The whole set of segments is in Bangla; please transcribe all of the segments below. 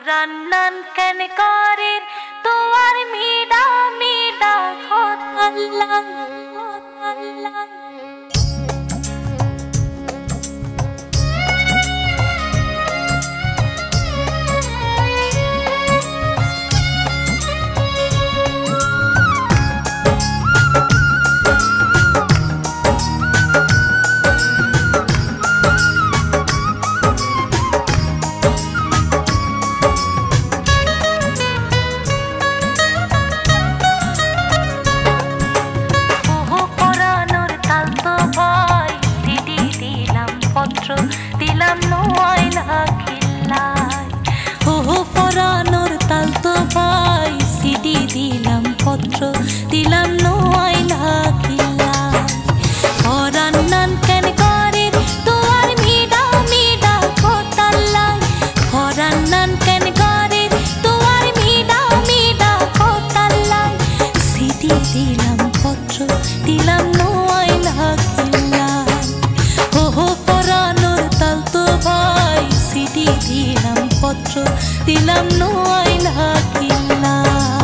রান্নান কেন করেন তোমার মিডা মিডা খোদাল্লাহ খোদাল্লাহ দিলাম নোয়াইলা খিল্লায় হো ফরানোর তাল তো ভাই সিডি দিলাম পত্র দিলাম নোয়াইলা খিল্লায় ফরান নান কেন করে তোমার মিডা মিডা খোতাল্লায় ফরান নান কেন করে তোমার মিডা মিডা খোতাল্লায় সিডি দিলাম পত্র দিলাম নোয়াইলা খিল্লায় হো ফরানোর তাল তো ভাই সিডি দিলাম পত্র দিলাম নোয়াইলা খিল্লায়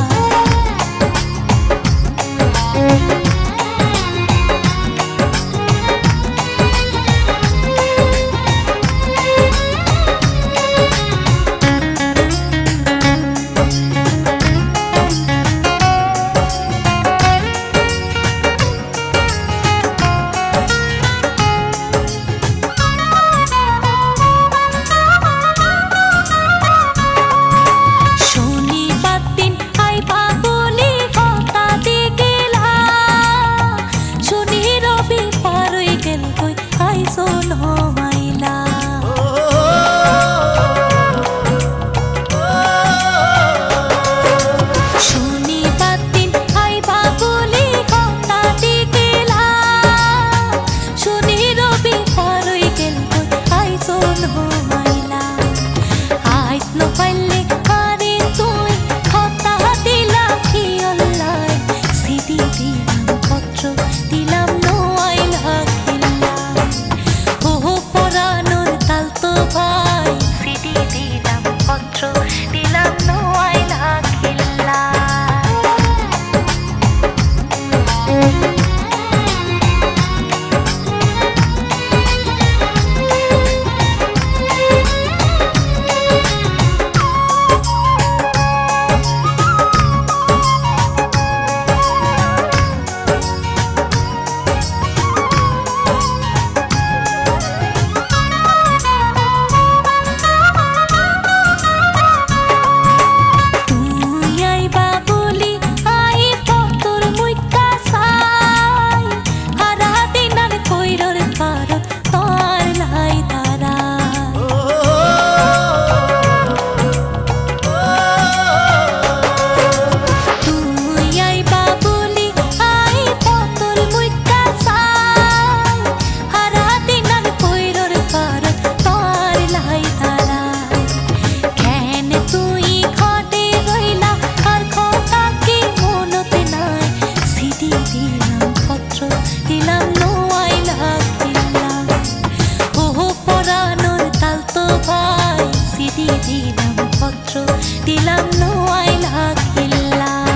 দিলাম নোয়াইলা খিল্লায়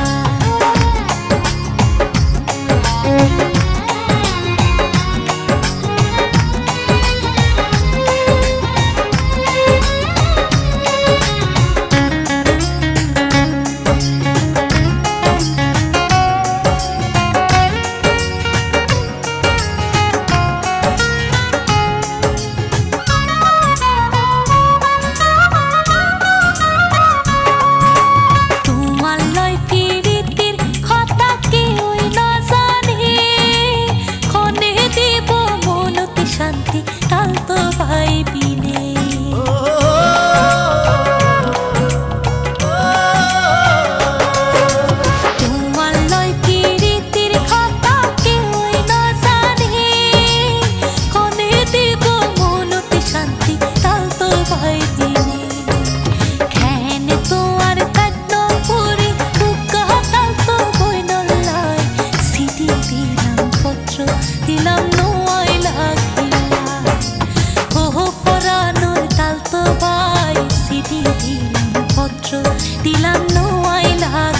পত্র দিলাম নো আই লাভ